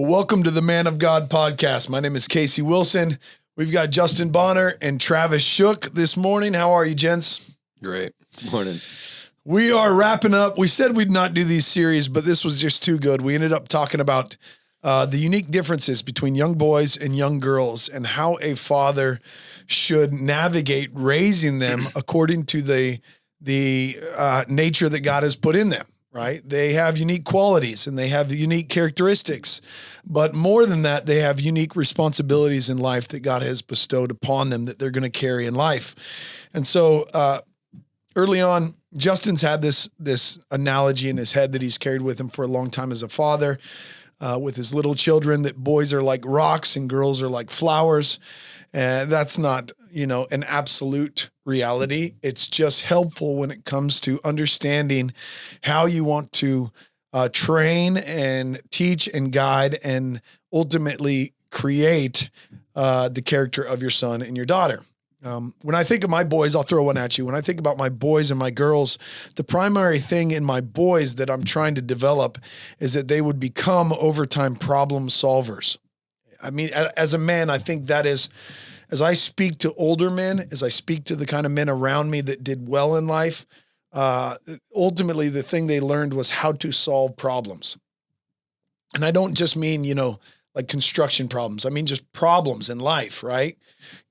Welcome to the Man of God podcast. My name is Casey Wilson. We've got Justin Bonner and Travis Shook this morning. How are you, gents? Great. Morning. We are wrapping up. We said we'd not do these series, but this was just too good. We ended up talking about the unique differences between young boys and young girls and how a father should navigate raising them according to the nature that God has put in them. Right? They have unique qualities and they have unique characteristics, but more than that, they have unique responsibilities in life that God has bestowed upon them that they're going to carry in life. And so, early on, Justin's had this analogy in his head that he's carried with him for a long time as a father, with his little children, that boys are like rocks and girls are like flowers. And that's not, an absolute reality. It's just helpful when it comes to understanding how you want to train and teach and guide and ultimately create the character of your son and your daughter. When I think of my boys, I'll throw one at you. When I think about my boys and my girls, the primary thing in my boys that I'm trying to develop is that they would become over time problem solvers. I mean, as a man, I think that is, as I speak to older men, as I speak to the kind of men around me that did well in life, ultimately the thing they learned was how to solve problems. And I don't just mean, like construction problems. I mean, just problems in life, right?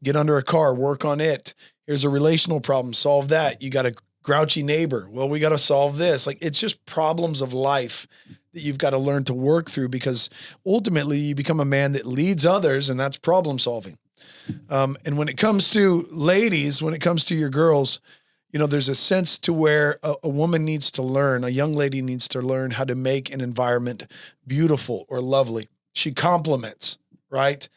Get under a car, work on it. Here's a relational problem, solve that. You got a grouchy neighbor. Well, we got to solve this. Like, it's just problems of life that you've got to learn to work through, because ultimately you become a man that leads others, and that's problem solving. And when it comes to ladies, when it comes to your girls, there's a sense to where a woman needs to learn, a young lady needs to learn how to make an environment beautiful or lovely. She compliments, right?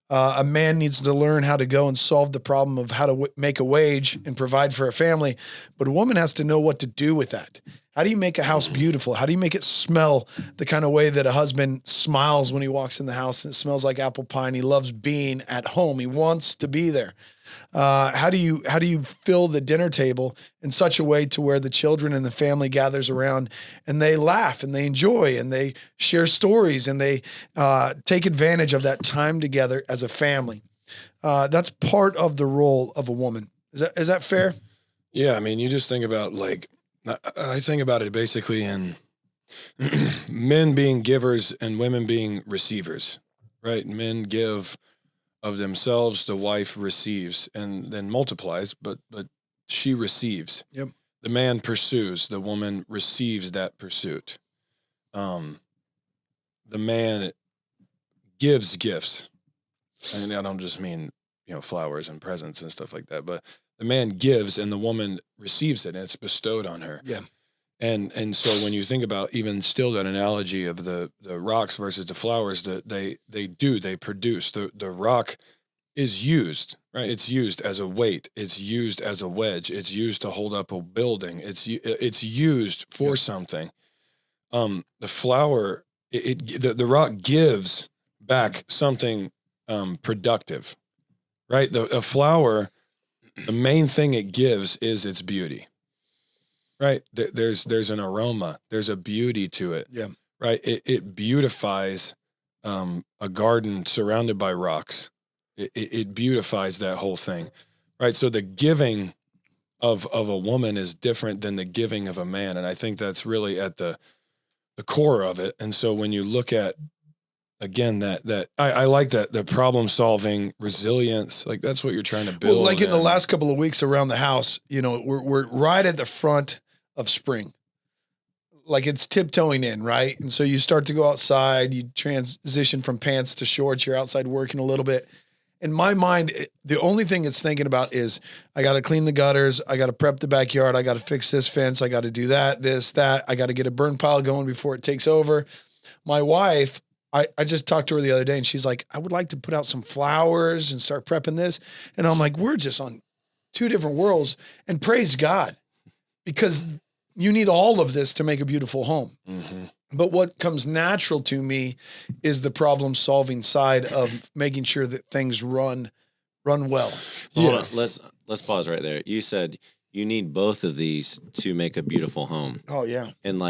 A man needs to learn how to go and solve the problem of how to make a wage and provide for a family. But a woman has to know what to do with that. How do you make a house beautiful? How do you make it smell the kind of way that a husband smiles when he walks in the house and it smells like apple pie and he loves being at home? He wants to be there. How do you fill the dinner table in such a way to where the children and the family gathers around and they laugh and they enjoy and they share stories and they take advantage of that time together as a family? That's part of the role of a woman. Is that fair? Yeah, I mean, you just think about, I think about it basically in men being givers and women being receivers, right? Men give of themselves, the wife receives and then multiplies, but she receives. Yep. The man pursues, the woman receives that pursuit. The man gives gifts. And I don't just mean, flowers and presents and stuff like that, but the man gives and the woman receives it and it's bestowed on her. Yeah. And so when you think about even still that analogy of the rocks versus the flowers, they produce. The rock is used, right? It's used as a weight. It's used as a wedge. It's used to hold up a building. It's used for something. The flower, the rock gives back something productive, right? A flower, the main thing it gives is its beauty. Right. There's an aroma. There's a beauty to it. Yeah. Right. It beautifies a garden surrounded by rocks. It beautifies that whole thing. Right. So the giving of a woman is different than the giving of a man. And I think that's really at the core of it. And so when you look at, again, that I like that, the problem solving, resilience, like that's what you're trying to build. Well, like in the last couple of weeks around the house, we're right at the front of spring. Like it's tiptoeing in, right? And so you start to go outside, you transition from pants to shorts, you're outside working a little bit. In my mind, the only thing it's thinking about is I got to clean the gutters, I got to prep the backyard, I got to fix this fence, I got to do that, this, that, I got to get a burn pile going before it takes over. My wife, I just talked to her the other day and she's like, I would like to put out some flowers and start prepping this. And I'm like, we're just on two different worlds, and praise God, because you need all of this to make a beautiful home. Mm-hmm. But what comes natural to me is the problem solving side of making sure that things run well. Hold on, let's pause right there. You said you need both of these to make a beautiful home. Oh yeah. And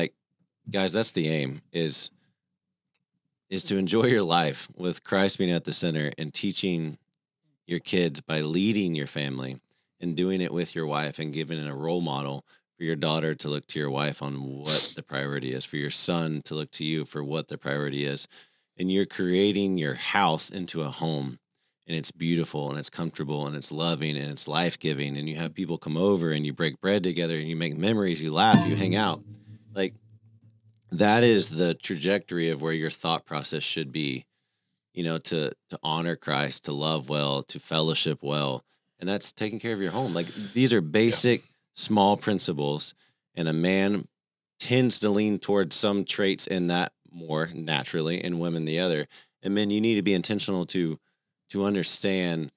guys, that's the aim, is is to enjoy your life with Christ being at the center and teaching your kids by leading your family and doing it with your wife and giving it a role model for your daughter to look to your wife on what the priority is, for your son to look to you for what the priority is. And you're creating your house into a home, and it's beautiful and it's comfortable and it's loving and it's life-giving, and you have people come over and you break bread together and you make memories, you laugh, you hang out. Like, that is the trajectory of where your thought process should be, to honor Christ, to love well, to fellowship well. And that's taking care of your home. Like, these are basic small principles, and a man tends to lean towards some traits in that more naturally, and women the other. And men, you need to be intentional to understand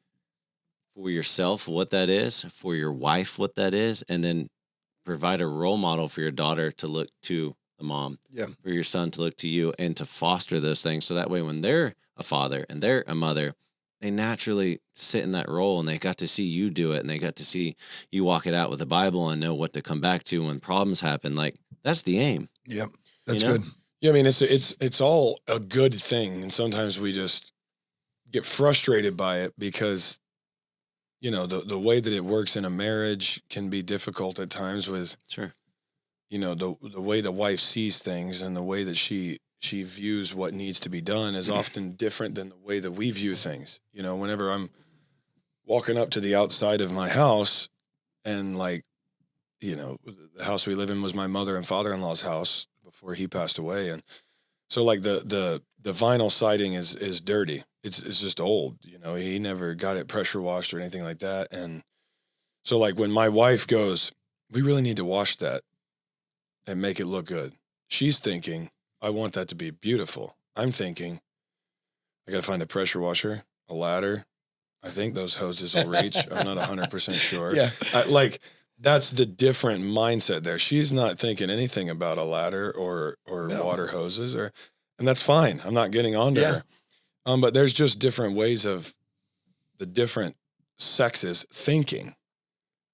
for yourself what that is, for your wife what that is, and then provide a role model for your daughter to look to the mom, for your son to look to you, and to foster those things. So that way, when they're a father and they're a mother, they naturally sit in that role, and they got to see you do it, and they got to see you walk it out with the Bible and know what to come back to when problems happen. Like, that's the aim. Yep. That's good. Yeah. I mean, it's all a good thing. And sometimes we just get frustrated by it because, the way that it works in a marriage can be difficult at times with, Sure. The way the wife sees things and the way that she views what needs to be done is often different than the way that we view things. Whenever I'm walking up to the outside of my house, and the house we live in was my mother and father-in-law's house before he passed away. And so the vinyl siding is dirty. It's just old, he never got it pressure washed or anything like that. And so when my wife goes, we really need to wash that and make it look good, she's thinking, I want that to be beautiful. I'm thinking, I got to find a pressure washer, a ladder. I think those hoses will reach. I'm not 100% sure. Yeah. That's the different mindset there. She's not thinking anything about a ladder or water hoses, and that's fine. I'm not getting onto her. But there's just different ways of the different sexes thinking,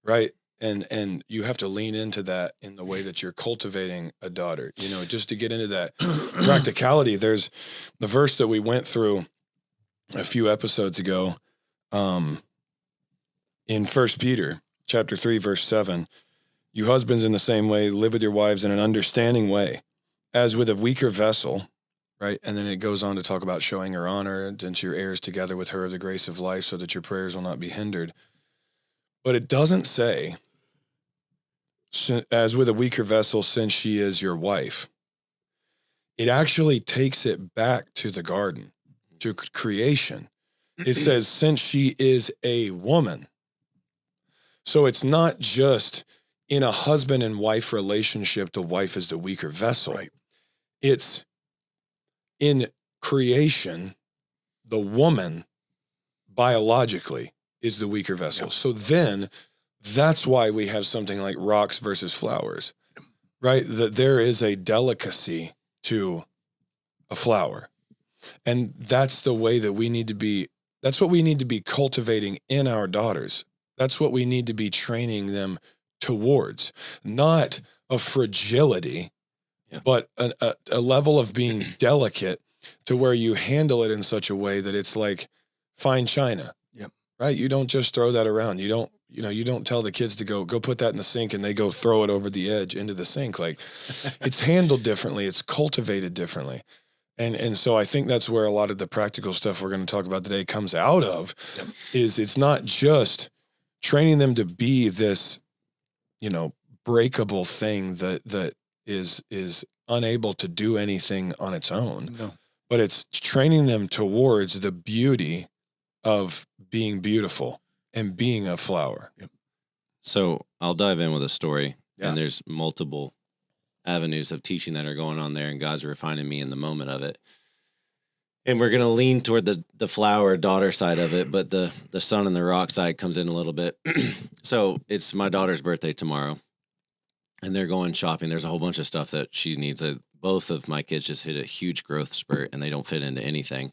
right? And you have to lean into that in the way that you're cultivating a daughter, just to get into that practicality. There's the verse that we went through a few episodes ago, in 1 Peter chapter 3, verse 7, you husbands in the same way, live with your wives in an understanding way, as with a weaker vessel, right? And then it goes on to talk about showing her honor, since you're heirs together with her of the grace of life, so that your prayers will not be hindered. But it doesn't say, as with a weaker vessel, since she is your wife. It actually takes it back to the garden, to creation. It says, since she is a woman. So it's not just in a husband and wife relationship, the wife is the weaker vessel. Right. It's in creation, the woman biologically is the weaker vessel. Yeah. So then that's why we have something like rocks versus flowers, right? That there is a delicacy to a flower. And that's the way that we need to be. That's what we need to be cultivating in our daughters. That's what we need to be training them towards, not a fragility, but a level of being delicate to where you handle it in such a way that it's like fine china, right? You don't just throw that around. You don't tell the kids to go put that in the sink and they go throw it over the edge into the sink. Like, it's handled differently. It's cultivated differently. And so I think that's where a lot of the practical stuff we're going to talk about today comes out of, is it's not just training them to be this, breakable thing that is unable to do anything on its own. No. But it's training them towards the beauty of being beautiful and being a flower. Yep. So I'll dive in with a story, and there's multiple avenues of teaching that are going on there, and God's refining me in the moment of it. And we're going to lean toward the flower daughter side of it, but the sun and the rock side comes in a little bit. So it's my daughter's birthday tomorrow, and they're going shopping. There's a whole bunch of stuff that she needs. Both of my kids just hit a huge growth spurt, and they don't fit into anything.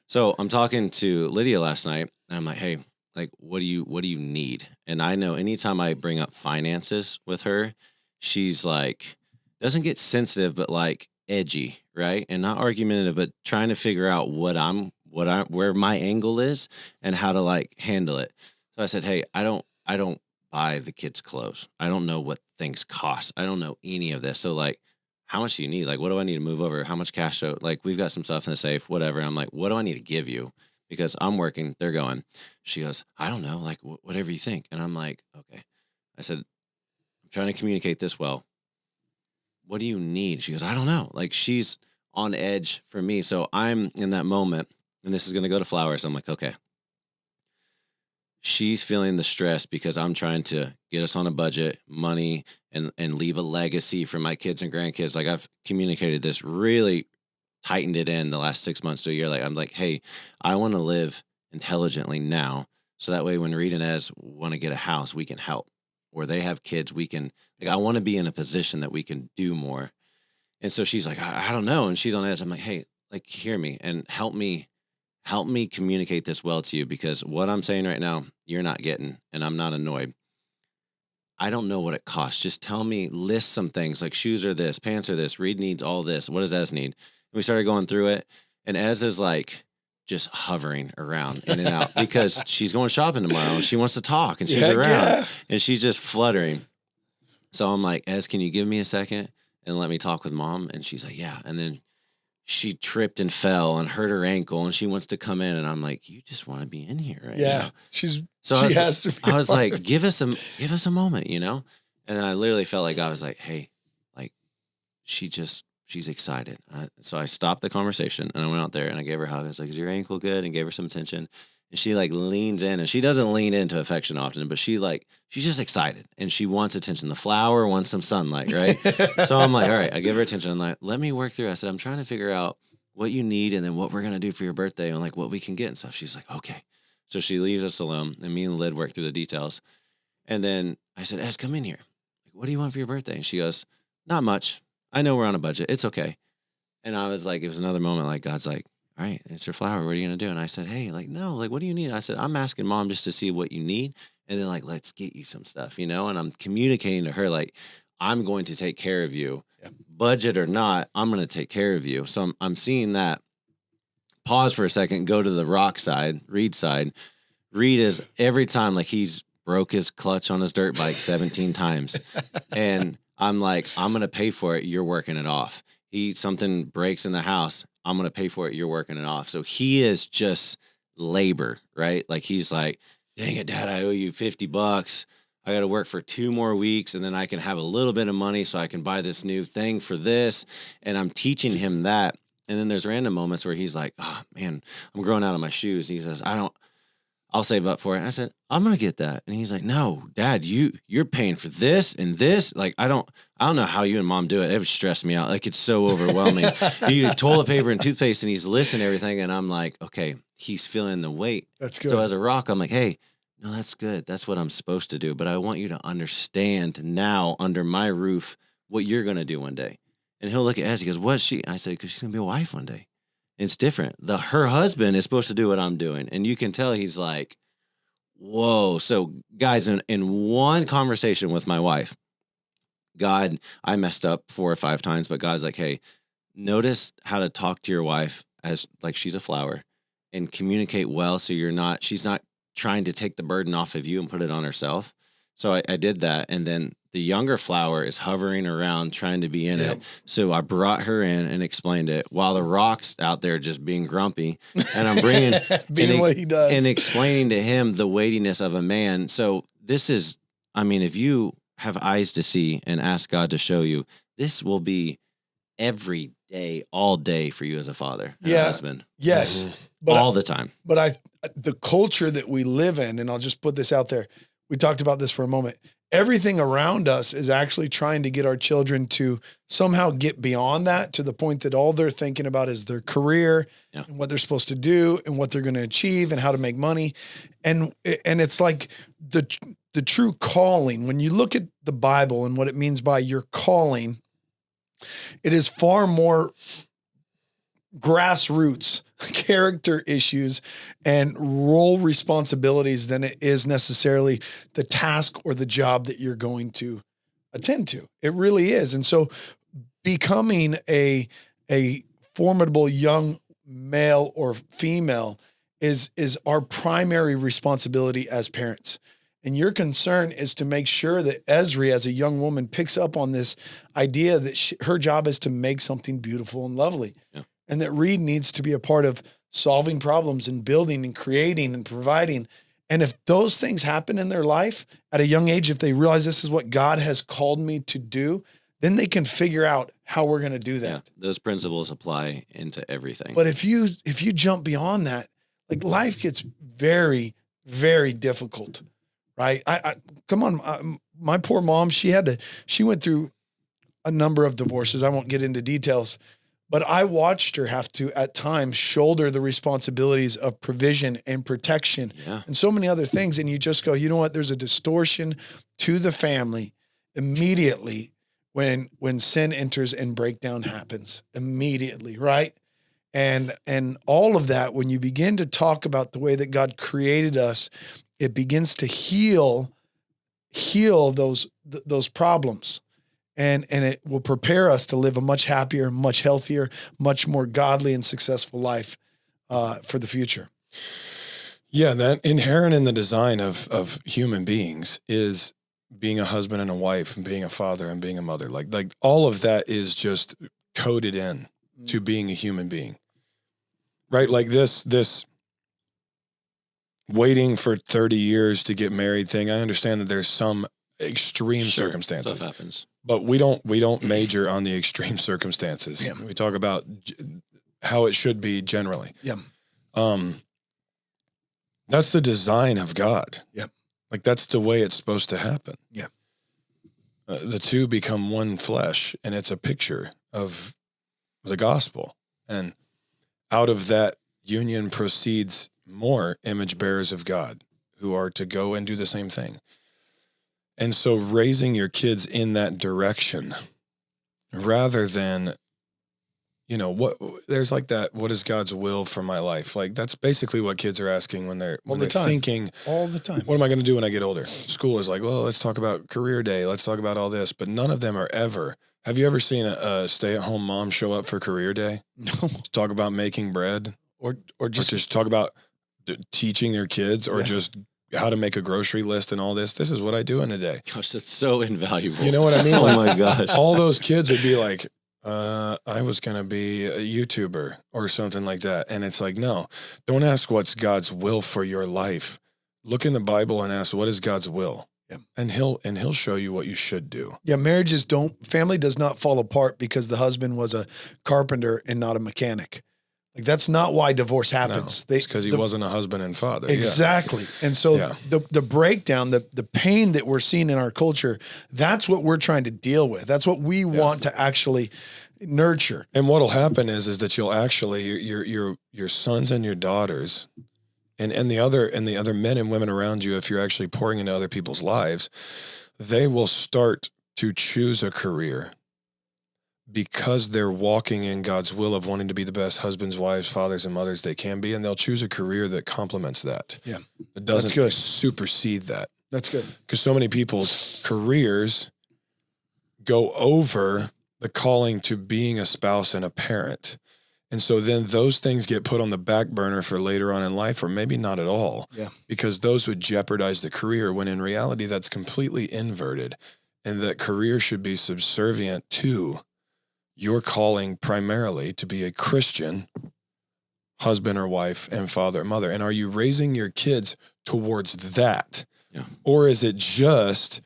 So I'm talking to Lydia last night, and I'm like, hey, like, what do you need? And I know anytime I bring up finances with her, she's like, doesn't get sensitive, but like, edgy, right? And not argumentative, but trying to figure out where my angle is and how to like handle it. So I said, hey, I don't buy the kids clothes. I don't know what things cost. I don't know any of this. So like, how much do you need? Like, what do I need to move over? How much cash? So like, we've got some stuff in the safe, whatever. I'm like, what do I need to give you? Because I'm working, they're going. She goes, I don't know, like whatever you think. And I'm like, okay. I said, I'm trying to communicate this well. What do you need? She goes, I don't know. Like she's on edge for me. So I'm in that moment, and this is going to go to flowers. I'm like, okay. She's feeling the stress because I'm trying to get us on a budget, money, and leave a legacy for my kids and grandkids. Like I've communicated this, really tightened it in the last 6 months to a year. Like I'm like, hey, I want to live intelligently now. So that way when Reed and Ez want to get a house, we can help. Or they have kids, we can, like, I want to be in a position that we can do more. And so she's like, I don't know. And she's on edge. I'm like, hey, like, hear me and help me communicate this well to you, because what I'm saying right now, you're not getting, and I'm not annoyed. I don't know what it costs. Just tell me, list some things like shoes are this, pants are this, Reed needs all this. What does Ez need? And we started going through it. And Ez is like just hovering around in and out because she's going shopping tomorrow and she wants to talk and she's around and she's just fluttering. So I'm like, Ez, can you give me a second and let me talk with mom? And she's like, yeah. And then she tripped and fell and hurt her ankle and she wants to come in. And I'm like, you just want to be in here right now. She has to be. I was like, give us a moment, you know? And then I literally felt like I was like, hey, like she's excited. So I stopped the conversation and I went out there and I gave her a hug. I was like, is your ankle good? And gave her some attention. And she like leans in, and she doesn't lean into affection often, but she's just excited and she wants attention. The flower wants some sunlight, right? So I'm like, all right, I give her attention. I'm like, let me work through. I said, I'm trying to figure out what you need and then what we're going to do for your birthday and like what we can get and stuff. She's like, okay. So she leaves us alone and me and Lyd work through the details. And then I said, Ez, come in here. What do you want for your birthday? And she goes, not much. I know we're on a budget. It's okay. And I was like, it was another moment like God's like, all right, it's your flower. What are you going to do? And I said, hey, like, no, like, what do you need? I said, I'm asking mom just to see what you need. And then like, let's get you some stuff, you know? And I'm communicating to her, like, I'm going to take care of you, budget or not, I'm going to take care of you. So I'm seeing that. Pause for a second, go to the rock side, Reed side. Reed is every time like he's broke his clutch on his dirt bike 17 times. And I'm like, I'm going to pay for it. You're working it off. Something breaks in the house. I'm going to pay for it. You're working it off. So he is just labor, right? Like he's like, dang it, Dad, I owe you $50. I got to work for 2 more weeks and then I can have a little bit of money so I can buy this new thing for this. And I'm teaching him that. And then there's random moments where he's like, oh man, I'm growing out of my shoes. He says, I'll save up for it. I said, I'm going to get that. And he's like, no, Dad, you're paying for this and this. Like, I don't know how you and mom do it. It would stress me out. Like, it's so overwhelming. You toilet paper and toothpaste and he's listening to everything. And I'm like, okay, he's feeling the weight. That's good. So as a rock, I'm like, hey, no, that's good. That's what I'm supposed to do. But I want you to understand now under my roof what you're going to do one day. And he'll look at Ez. He goes, what's she? I said, because she's going to be a wife one day. It's different. Her husband is supposed to do what I'm doing. And you can tell he's like, whoa. So guys, in one conversation with my wife, I messed up 4 or 5 times, but God's like, hey, notice how to talk to your wife as like she's a flower and communicate well. So she's not trying to take the burden off of you and put it on herself. So I did that. And then the younger flower is hovering around trying to be in it. So I brought her in and explained it while the rock's out there just being grumpy. And I'm bringing being what he does and explaining to him the weightiness of a man. So this is, I mean, if you have eyes to see and ask God to show you, this will be every day, all day for you as a father and a husband. Yes. Mm-hmm. But all the time. But the culture that we live in, and I'll just put this out there. We talked about this for a moment. Everything around us is actually trying to get our children to somehow get beyond that to the point that all they're thinking about is their career and what they're supposed to do and what they're going to achieve and how to make money. And it's like the true calling. When you look at the Bible and what it means by your calling, it is far more grassroots character issues and role responsibilities than it is necessarily the task or the job that you're going to attend to. It really is. And so becoming a formidable young male or female is our primary responsibility as parents. And your concern is to make sure that Esri, as a young woman, picks up on this idea that her job is to make something beautiful and lovely. Yeah. And that Reed needs to be a part of solving problems and building and creating and providing. And if those things happen in their life at a young age, if they realize this is what God has called me to do, then they can figure out how we're going to do that. Yeah, those principles apply into everything. But if you jump beyond that, like life gets very, very difficult, right? I come on, my poor mom, she went through a number of divorces. I won't get into details, but I watched her have to, at times, shoulder the responsibilities of provision and protection and so many other things. And you just go, you know what? There's a distortion to the family immediately when sin enters and breakdown happens immediately, right? And all of that, when you begin to talk about the way that God created us, it begins to heal those problems. And it will prepare us to live a much happier, much healthier, much more godly and successful life for the future. Yeah, that inherent in the design of human beings is being a husband and a wife and being a father and being a mother. Like all of that is just coded in to being a human being. Right? Like this waiting for 30 years to get married thing. I understand that there's some extreme circumstances. Stuff happens. But we don't major on the extreme circumstances. Yeah. We talk about how it should be generally. Yeah. That's the design of God. Yeah. Like that's the way it's supposed to happen. Yeah. The two become one flesh, and it's a picture of the gospel. And out of that union proceeds more image bearers of God who are to go and do the same thing. And so raising your kids in that direction rather than, there's like that, what is God's will for my life? Like that's basically what kids are asking when they're thinking all the time. What am I going to do when I get older? School is like, well, let's talk about career day. Let's talk about all this, but none of them are ever. Have you ever seen a stay-at-home mom show up for career day? No. To talk about making bread Or just talk about teaching their kids or just how to make a grocery list and all this. This is what I do in a day. Gosh, that's so invaluable. You know what I mean? Oh my gosh. All those kids would be like, I was going to be a YouTuber or something like that. And it's like, no, don't ask what's God's will for your life. Look in the Bible and ask, what is God's will? Yeah. And he'll show you what you should do. Yeah. Family does not fall apart because the husband was a carpenter and not a mechanic. Like that's not why divorce happens. No, it's because he wasn't a husband and father. Exactly. Yeah. And so the breakdown, the pain that we're seeing in our culture, that's what we're trying to deal with. That's what we want to actually nurture. And what'll happen is that you'll actually your sons and your daughters and the other men and women around you, if you're actually pouring into other people's lives, they will start to choose a career because they're walking in God's will of wanting to be the best husbands, wives, fathers, and mothers they can be, and they'll choose a career that complements that. Yeah. It doesn't supersede that. That's good. Because so many people's careers go over the calling to being a spouse and a parent. And so then those things get put on the back burner for later on in life, or maybe not at all. Yeah. Because those would jeopardize the career when in reality that's completely inverted. And that career should be subservient to your calling primarily to be a Christian husband or wife and father and mother. And are you raising your kids towards that? Yeah. Or is it just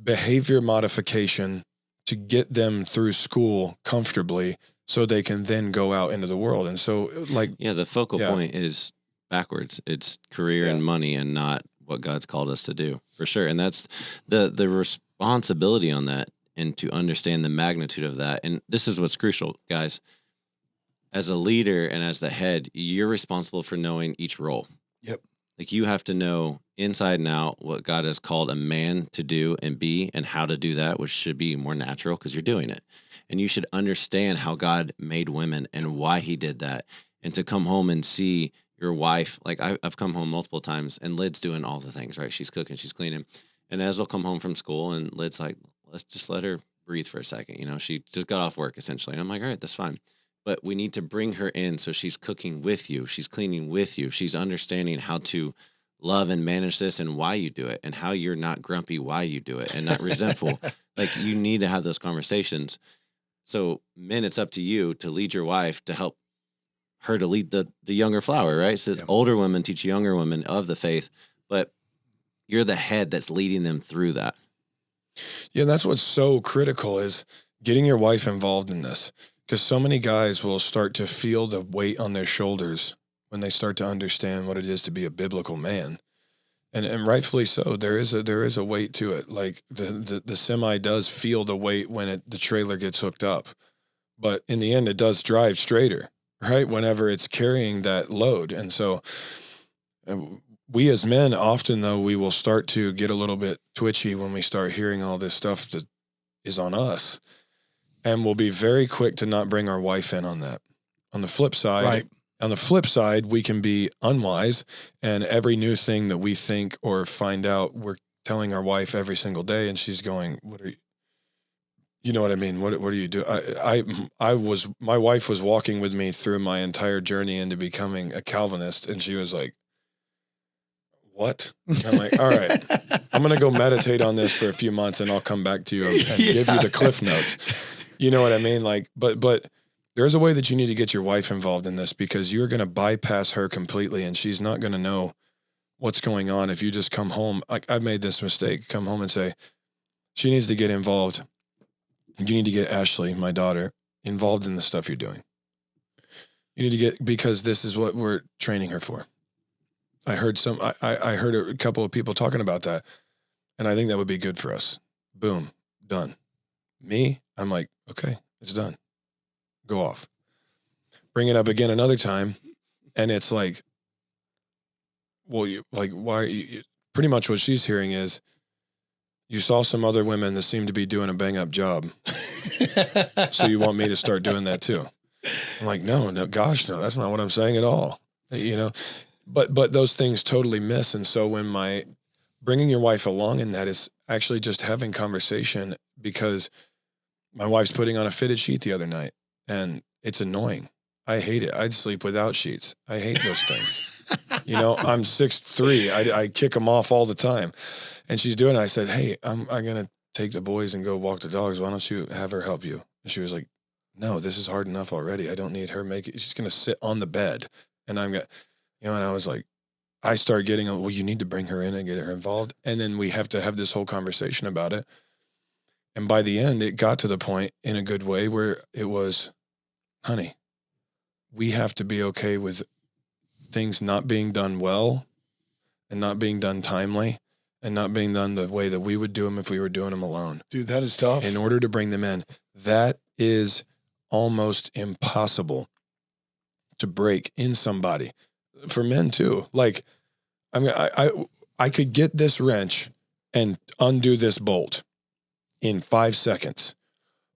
behavior modification to get them through school comfortably so they can then go out into the world? And so the focal point is backwards. It's career and money and not what God's called us to do, for sure. And that's the responsibility on that, and to understand the magnitude of that. And this is what's crucial, guys. As a leader and as the head, you're responsible for knowing each role. Yep. Like you have to know inside and out what God has called a man to do and be, and how to do that, which should be more natural because you're doing it. And you should understand how God made women and why he did that. And to come home and see your wife, like I've come home multiple times and Lid's doing all the things, right? She's cooking, she's cleaning. And Ez will come home from school and Lid's like, let's just let her breathe for a second. You know, she just got off work essentially. And I'm like, all right, that's fine. But we need to bring her in so she's cooking with you. She's cleaning with you. She's understanding how to love and manage this and why you do it and how you're not grumpy why you do it and not resentful. Like, you need to have those conversations. So men, it's up to you to lead your wife to help her to lead the younger flower, right? So older women teach younger women of the faith, but you're the head that's leading them through that. Yeah, that's what's so critical is getting your wife involved in this, because so many guys will start to feel the weight on their shoulders when they start to understand what it is to be a biblical man. And rightfully so. There is a weight to it. Like the semi does feel the weight when the trailer gets hooked up, but in the end it does drive straighter, right? Whenever it's carrying that load. And so we as men often, though, we will start to get a little bit twitchy when we start hearing all this stuff that is on us, and we'll be very quick to not bring our wife in on that. On the flip side, we can be unwise, and every new thing that we think or find out, we're telling our wife every single day, and she's going, "What are you? You know what I mean? What do you do?" My wife was walking with me through my entire journey into becoming a Calvinist, and she was like, "What?" And I'm like, "All right, I'm going to go meditate on this for a few months, and I'll come back to you and give you the Cliff Notes." You know what I mean? Like, but there's a way that you need to get your wife involved in this, because you're going to bypass her completely, and she's not going to know what's going on if you just come home. Like, I've made this mistake, come home and say, she needs to get involved. You need to get Ashley, my daughter, involved in the stuff you're doing. You need to get, because this is what we're training her for. I heard I heard a couple of people talking about that, and I think that would be good for us. Boom, done. Me, I'm like, okay, it's done. Go off. Bring it up again another time, and it's like, well, why are you? Pretty much what she's hearing is, you saw some other women that seem to be doing a bang up job, so you want me to start doing that too? I'm like, no, gosh, no, that's not what I'm saying at all. You know. But those things totally miss. And so when bringing your wife along in that is actually just having conversation, because my wife's putting on a fitted sheet the other night, and it's annoying. I hate it. I'd sleep without sheets. I hate those things. You know, I'm 6'3". I kick them off all the time. And she's doing it. I said, "Hey, I'm going to take the boys and go walk the dogs. Why don't you have her help you?" And she was like, "No, this is hard enough already. I don't need her make it. She's going to sit on the bed." And and I was like, I start getting, well, you need to bring her in and get her involved. And then we have to have this whole conversation about it. And by the end, it got to the point in a good way where it was, honey, we have to be okay with things not being done well, and not being done timely, and not being done the way that we would do them if we were doing them alone. Dude, that is tough. In order to bring them in, that is almost impossible to break in somebody. For men too. Like, I could get this wrench and undo this bolt in 5 seconds,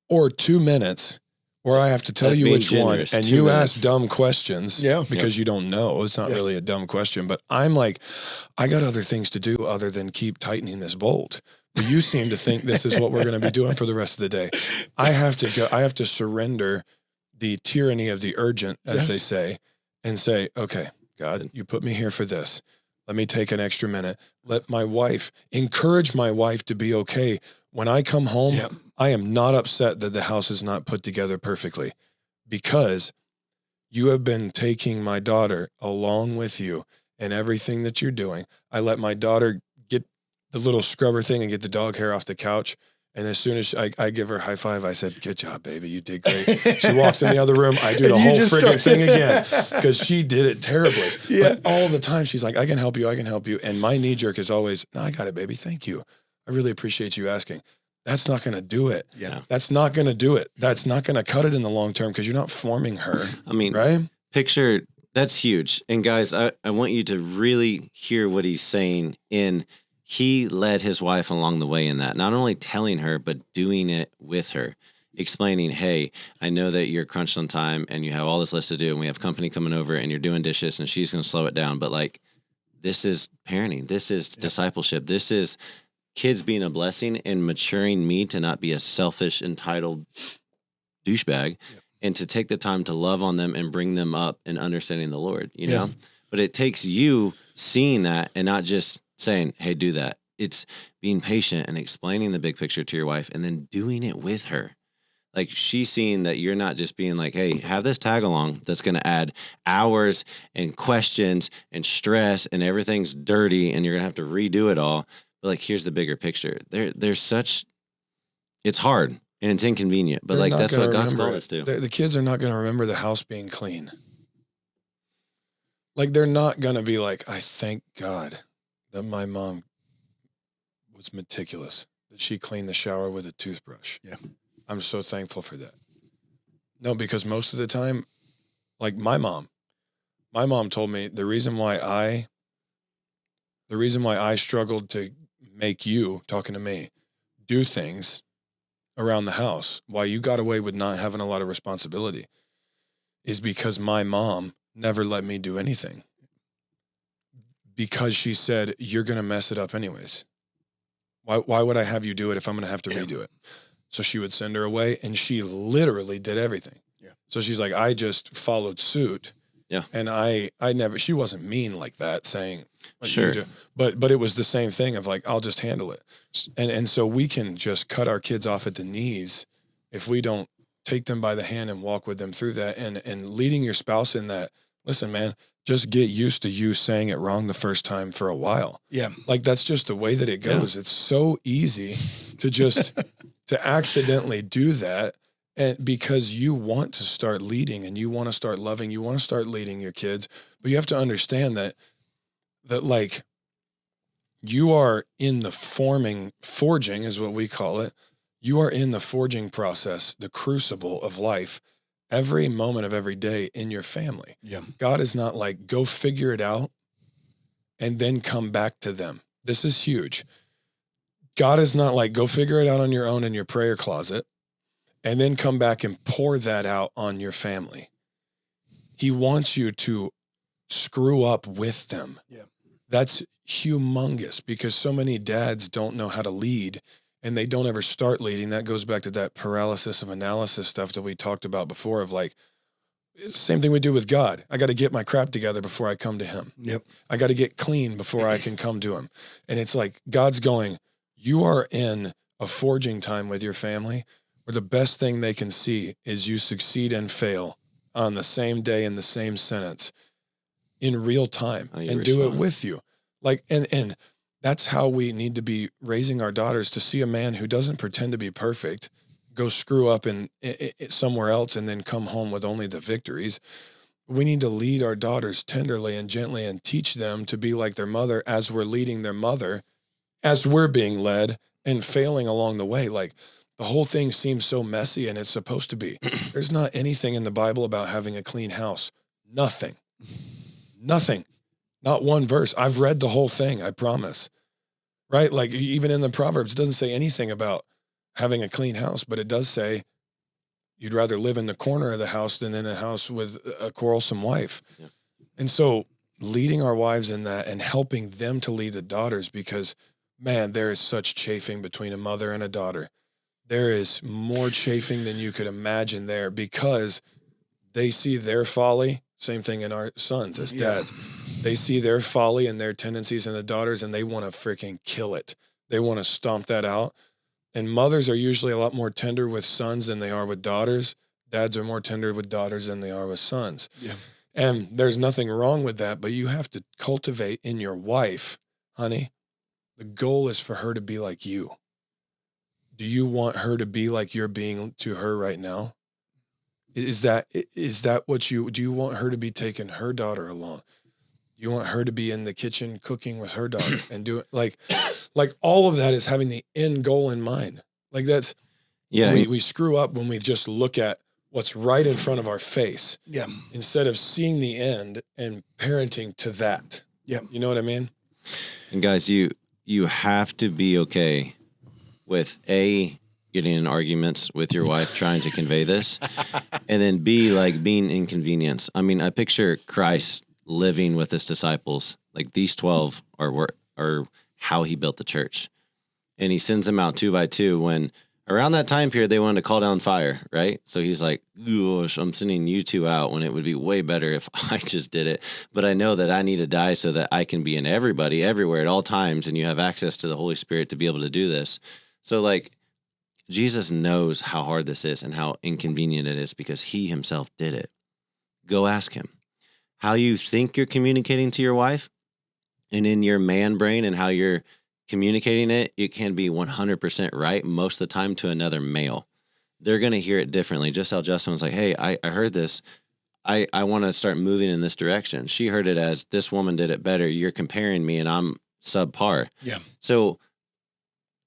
or 2 minutes, where I have to tell you which one, and you ask dumb questions because you don't know. It's not really a dumb question, but I'm like, I got other things to do other than keep tightening this bolt. But you seem to think this is what we're going to be doing for the rest of the day. I have to surrender the tyranny of the urgent, as they say, and say, okay, God, you put me here for this. Let me take an extra minute. Encourage my wife to be okay. When I come home, I am not upset that the house is not put together perfectly, because you have been taking my daughter along with you in everything that you're doing. I let my daughter get the little scrubber thing and get the dog hair off the couch. And as soon as I give her a high five, I said, "Good job, baby. You did great." She walks in the other room. I do the whole friggin' thing again, because she did it terribly. But all the time she's like, I can help you. And my knee jerk is always, "No, I got it, baby. Thank you. I really appreciate you asking." That's not going to do it. Yeah. That's not going to do it. That's not going to cut it in the long term, because you're not forming her. I mean, right? Picture, that's huge. And guys, I want you to really hear what he's saying he led his wife along the way in that, not only telling her, but doing it with her, explaining, "Hey, I know that you're crunched on time and you have all this list to do, and we have company coming over and you're doing dishes, and she's going to slow it down. But like, this is parenting. This is discipleship. This is kids being a blessing and maturing me to not be a selfish, entitled douchebag, and to take the time to love on them and bring them up in understanding the Lord, you know? But it takes you seeing that and not just saying, hey, do that. It's being patient and explaining the big picture to your wife and then doing it with her. Like she's seeing that you're not just being like, hey, have this tag along that's going to add hours and questions and stress and everything's dirty and you're going to have to redo it all. But like, here's the bigger picture. There's such, it's hard and it's inconvenient, but They're like, not that's gonna what God's remember called it. us to. The kids are not going to remember the house being clean. Like they're not going to be like, I thank God that my mom was meticulous, that she cleaned the shower with a toothbrush. Yeah. I'm so thankful for that. No, because most of the time, like my mom told me the reason why I struggled to make you, talking to me, do things around the house, why you got away with not having a lot of responsibility, is because my mom never let me do anything. Because she said, you're going to mess it up anyways. Why would I have you do it if I'm going to have to redo it? So she would send her away, and she literally did everything. Yeah. So she's like, I just followed suit. Yeah. And I never, she wasn't mean like that, saying, sure. But it was the same thing of like, I'll just handle it. And so we can just cut our kids off at the knees if we don't take them by the hand and walk with them through that. And leading your spouse in that, listen, man, just get used to you saying it wrong the first time for a while. Yeah. Like that's just the way that it goes. Yeah. It's so easy to just to accidentally do that. And because you want to start leading and you want to start loving, you want to start leading your kids, but you have to understand that like you are in the forging is what we call it. You are in the forging process, the crucible of life, every moment of every day in your family. Yeah. God is not like, go figure it out and then come back to them. This is huge. God is not like, go figure it out on your own in your prayer closet and then come back and pour that out on your family. He wants you to screw up with them. Yeah. That's humongous because so many dads don't know how to lead and they don't ever start leading. That goes back to that paralysis of analysis stuff that we talked about before of like, it's the same thing we do with God. I got to get my crap together before I come to him. Yep. I got to get clean before I can come to him. And it's like, God's going, you are in a forging time with your family where the best thing they can see is you succeed and fail on the same day in the same sentence in real time and do it with you. Like, and that's how we need to be raising our daughters, to see a man who doesn't pretend to be perfect, go screw up in somewhere else and then come home with only the victories. We need to lead our daughters tenderly and gently and teach them to be like their mother as we're leading their mother, as we're being led and failing along the way. Like the whole thing seems so messy, and it's supposed to be. There's not anything in the Bible about having a clean house. Nothing. Not one verse. I've read the whole thing, I promise. Right? Like even in the Proverbs, it doesn't say anything about having a clean house, but it does say you'd rather live in the corner of the house than in a house with a quarrelsome wife. Yeah. And so leading our wives in that and helping them to lead the daughters, because man, there is such chafing between a mother and a daughter. There is more chafing than you could imagine there because they see their folly. Same thing in our sons as dads. They see their folly and their tendencies in the daughters, and they want to freaking kill it. They want to stomp that out. And mothers are usually a lot more tender with sons than they are with daughters. Dads are more tender with daughters than they are with sons. Yeah. And there's nothing wrong with that, but you have to cultivate in your wife, honey, the goal is for her to be like you. Do you want her to be like you're being to her right now? Is that what do you want her to be taking her daughter along? You want her to be in the kitchen cooking with her daughter and do it like all of that is having the end goal in mind. Like that's, we screw up when we just look at what's right in front of our face. Yeah. Instead of seeing the end and parenting to that. Yeah. You know what I mean? And guys, you have to be okay with getting in arguments with your wife trying to convey this, and then B, like being inconvenienced. I mean, I picture Christ living with his disciples. Like these 12 are how he built the church. and he sends them out 2 by 2 when around that time period they wanted to call down fire, right? So he's like, "Gosh, I'm sending you 2 out when it would be way better if I just did it. But I know that I need to die so that I can be in everybody, everywhere at all times, and you have access to the Holy Spirit to be able to do this." So like Jesus knows how hard this is and how inconvenient it is because he himself did it. Go ask him. How you think you're communicating to your wife and in your man brain and how you're communicating it, it can be 100% right most of the time to another male. They're going to hear it differently. Just how Justin was like, "Hey, I heard this. I want to start moving in this direction." She heard it as, "This woman did it better. You're comparing me and I'm subpar." Yeah. So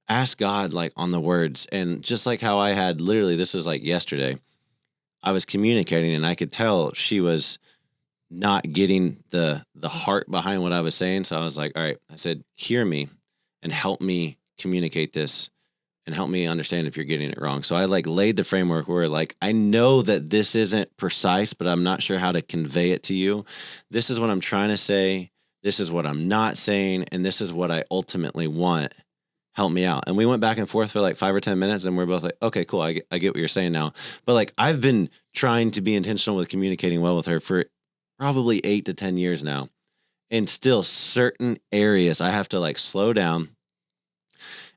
ask God like on the words. And just like how I had literally, this was like yesterday, I was communicating and I could tell she was not getting the heart behind what I was saying. So I was like, all right, I said, "Hear me and help me communicate this and help me understand if you're getting it wrong." So I like laid the framework where like, I know that this isn't precise, but I'm not sure how to convey it to you. This is what I'm trying to say. This is what I'm not saying. And this is what I ultimately want. Help me out. And we went back and forth for like 5 or 10 minutes and we're both like, okay, cool. I get what you're saying now. But like, I've been trying to be intentional with communicating well with her for probably 8 to 10 years now. And still certain areas I have to like slow down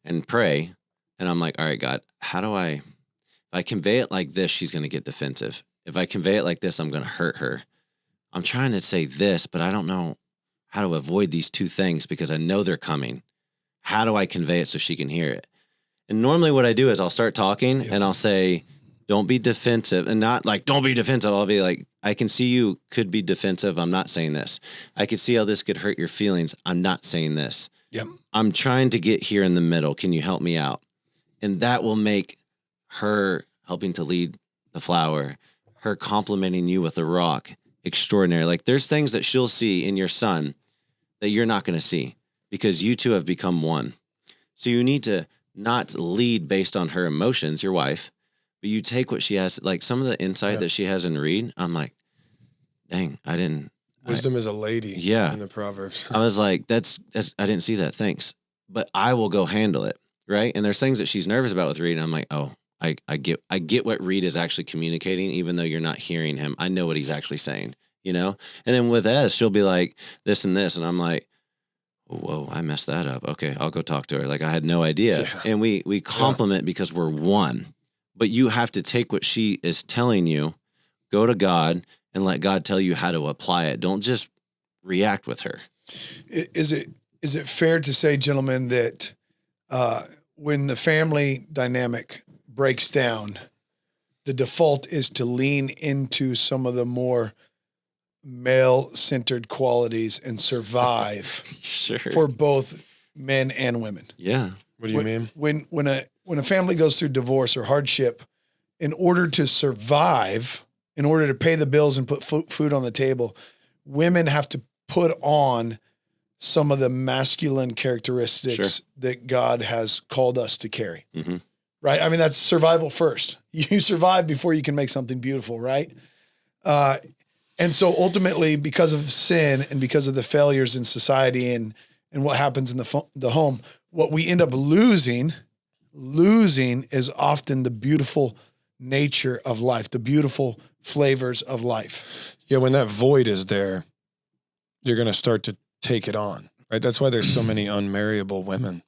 and pray. And I'm like, all right, God, how do if I convey it like this, she's going to get defensive. If I convey it like this, I'm going to hurt her. I'm trying to say this, but I don't know how to avoid these 2 things because I know they're coming. How do I convey it so she can hear it? And normally what I do is I'll start talking and I'll say, "Don't be defensive," and not like, "Don't be defensive." I'll be like, "I can see you could be defensive. I'm not saying this. I could see how this could hurt your feelings. I'm not saying this. Yep. I'm trying to get here in the middle. Can you help me out?" And that will make her helping to lead the flower, her complimenting you with a rock, extraordinary. Like there's things that she'll see in your son that you're not going to see because you 2 have become one. So you need to not lead based on her emotions, your wife, but you take what she has, like some of the insight that she has in Reed. I'm like, dang, Wisdom is a lady. Yeah. In the Proverbs. I was like, that's, I didn't see that. Thanks. But I will go handle it. Right. And there's things that she's nervous about with Reed. And I'm like, oh, I get what Reed is actually communicating, even though you're not hearing him. I know what he's actually saying, you know? And then with Ez, she'll be like this and this. And I'm like, whoa, I messed that up. Okay, I'll go talk to her. Like I had no idea. Yeah. And we compliment because we're one. But you have to take what she is telling you, go to God and let God tell you how to apply it. Don't just react with her. Is it fair to say, gentlemen, that when the family dynamic breaks down, the default is to lean into some of the more male-centered qualities and survive Sure. for both men and women? Yeah. What do you mean? When a family goes through divorce or hardship, in order to survive, in order to pay the bills and put food on the table, women have to put on some of the masculine characteristics that God has called us to carry. Mm-hmm. Right? I mean, that's survival first. You survive before you can make something beautiful, right? And so ultimately, because of sin and because of the failures in society and what happens in the home, what we end up losing is often the beautiful nature of life, the beautiful flavors of life. Yeah, when that void is there, you're going to start to take it on, right? That's why there's so many unmarriable women.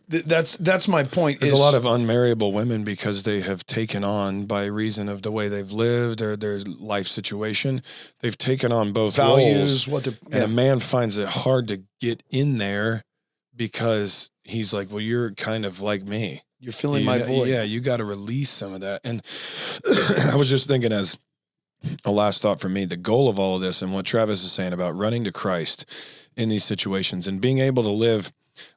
That's my point. There's a lot of unmarriable women because they have taken on, by reason of the way they've lived or their life situation, they've taken on both values. roles. And a man finds it hard to get in there because he's like, well, you're kind of like me. You're filling my void. Yeah, you got to release some of that. And I was just thinking, as a last thought for me, the goal of all of this and what Travis is saying about running to Christ in these situations and being able to live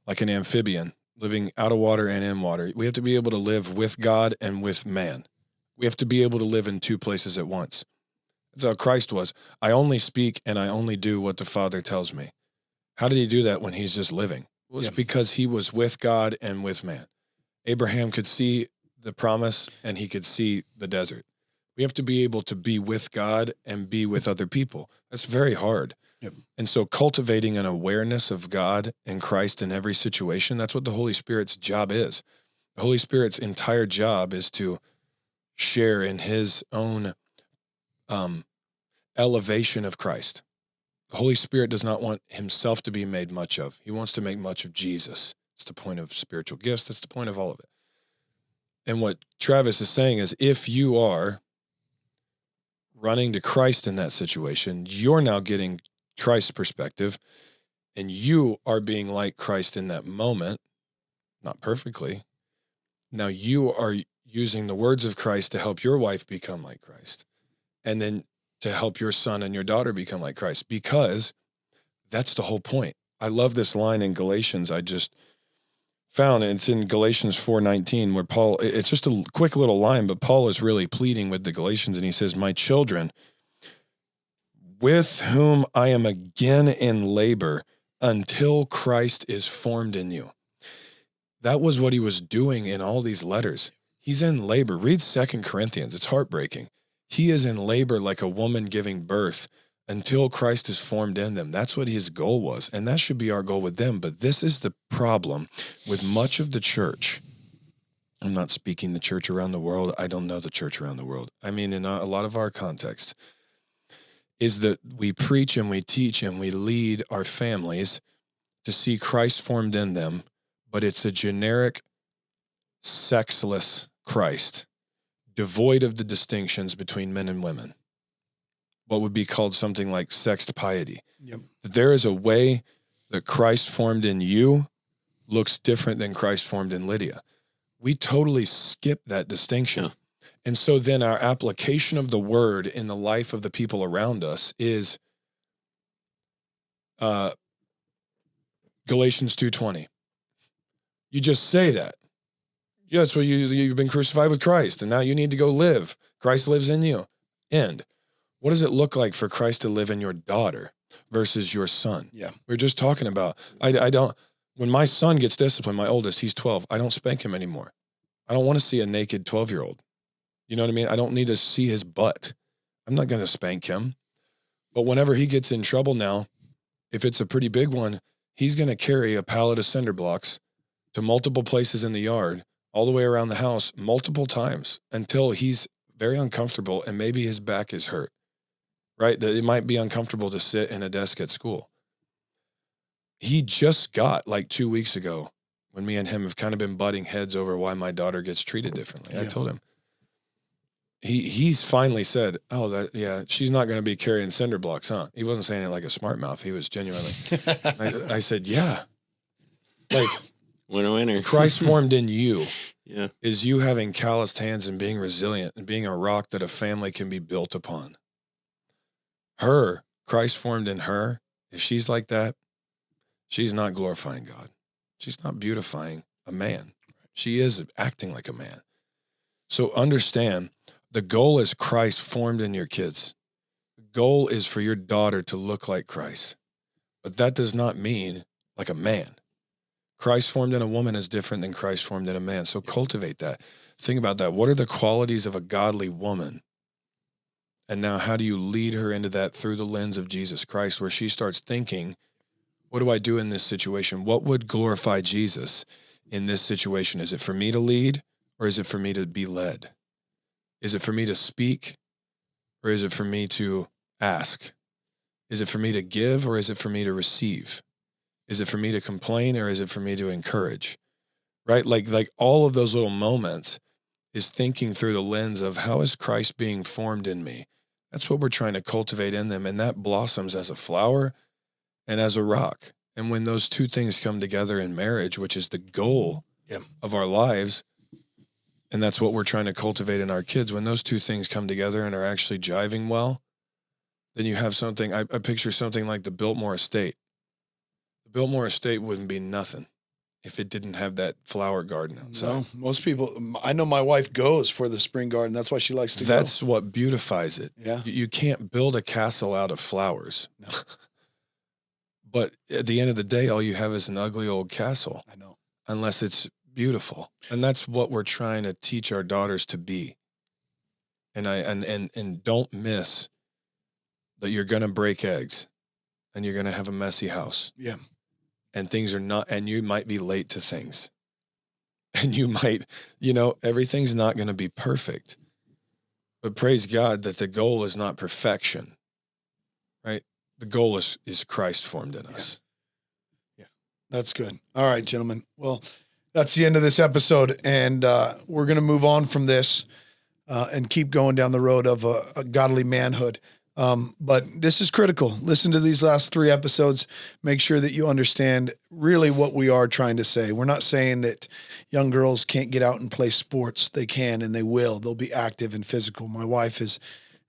like an amphibian, living out of water and in water. We have to be able to live with God and with man. We have to be able to live in 2 places at once. That's how Christ was. I only speak and I only do what the Father tells me. How did he do that when he's just living? Well, it's because he was with God and with man. Abraham could see the promise and he could see the desert. We have to be able to be with God and be with other people. That's very hard. Yep. And so cultivating an awareness of God and Christ in every situation, that's what the Holy Spirit's job is. The Holy Spirit's entire job is to share in his own elevation of Christ. The Holy Spirit does not want himself to be made much of. He wants to make much of Jesus. It's the point of spiritual gifts. That's the point of all of it. And what Travis is saying is, if you are running to Christ in that situation, you're now getting Christ's perspective, and you are being like Christ in that moment, not perfectly. Now you are using the words of Christ to help your wife become like Christ, and then to help your son and your daughter become like Christ, because that's the whole point. I love this line in Galatians I just found, and it's in Galatians 4:19, where Paul, it's just a quick little line, but Paul is really pleading with the Galatians, and he says, "My children, with whom I am again in labor until Christ is formed in you." That was what he was doing in all these letters. He's in labor. Read 2 Corinthians. It's heartbreaking. He is in labor like a woman giving birth until Christ is formed in them. That's what his goal was. And that should be our goal with them. But this is the problem with much of the church. I'm not speaking the church around the world. I don't know the church around the world. I mean, in a lot of our context, is that we preach and we teach and we lead our families to see Christ formed in them, but it's a generic, sexless Christ, devoid of the distinctions between men and women. What would be called something like sexed piety. Yep. There is a way that Christ formed in you looks different than Christ formed in Lydia. We totally skip that distinction. Yeah. And so then our application of the word in the life of the people around us is Galatians 2:20. You just say that. Yeah, that's what you've been crucified with Christ, and now you need to go live. Christ lives in you. End. What does it look like for Christ to live in your daughter versus your son? Yeah. We're just talking about, I don't, when my son gets disciplined, my oldest, he's 12, I don't spank him anymore. I don't want to see a naked 12-year-old. You know what I mean? I don't need to see his butt. I'm not going to spank him. But whenever he gets in trouble now, if it's a pretty big one, he's going to carry a pallet of cinder blocks to multiple places in the yard, all the way around the house, multiple times until he's very uncomfortable and maybe his back is hurt, right? That it might be uncomfortable to sit in a desk at school. He just got, like 2 weeks ago, when me and him have kind of been butting heads over why my daughter gets treated differently. I told him, he's finally said, she's not going to be carrying cinder blocks, huh? He wasn't saying it like a smart mouth. He was genuinely. I said, yeah. Like, Winner. Christ formed in you Yeah. is you having calloused hands and being resilient and being a rock that a family can be built upon. Christ formed in her, if she's like that, she's not glorifying God. She's not beautifying a man. She is acting like a man. So understand, the goal is Christ formed in your kids. The goal is for your daughter to look like Christ. But that does not mean like a man. Christ formed in a woman is different than Christ formed in a man. So cultivate that. Think about that. What are the qualities of a godly woman? And now how do you lead her into that through the lens of Jesus Christ, where she starts thinking, what do I do in this situation? What would glorify Jesus in this situation? Is it for me to lead, or is it for me to be led? Is it for me to speak, or is it for me to ask? Is it for me to give, or is it for me to receive? Is it for me to complain, or is it for me to encourage? Right? Like all of those little moments is thinking through the lens of how is Christ being formed in me? That's what we're trying to cultivate in them. And that blossoms as a flower and as a rock. And when those two things come together in marriage, which is the goal of our lives, and that's what we're trying to cultivate in our kids, when those two things come together and are actually jiving well, then you have something, I picture something like the Biltmore Estate. The Biltmore Estate wouldn't be nothing if it didn't have that flower garden outside. No, most people, I know my wife goes for the spring garden. That's why she likes to That's what beautifies it. Yeah. You can't build a castle out of flowers. No. But at the end of the day, all you have is an ugly old castle. I know. Unless it's beautiful. And that's what we're trying to teach our daughters to be. And don't miss that you're going to break eggs. and you're going to have a messy house. Yeah. And things are not, and you might be late to things. And you might, everything's not going to be perfect. But praise God that the goal is not perfection, right? The goal is Christ formed in us. Yeah. That's good. All right, gentlemen. Well, that's the end of this episode. And we're going to move on from this and keep going down the road of a godly manhood. But this is critical. Listen to these last 3 episodes. Make sure that you understand really what we are trying to say. We're not saying that young girls can't get out and play sports. They can, and they will. They'll be active and physical. My wife is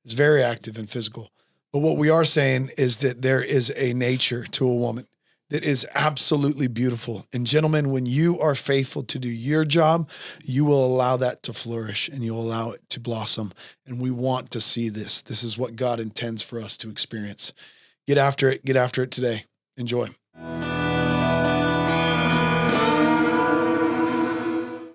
very active and physical. But what we are saying is that there is a nature to a woman that is absolutely beautiful. And gentlemen, when you are faithful to do your job, you will allow that to flourish and you'll allow it to blossom. And we want to see this. This is what God intends for us to experience. Get after it. Get after it today. Enjoy.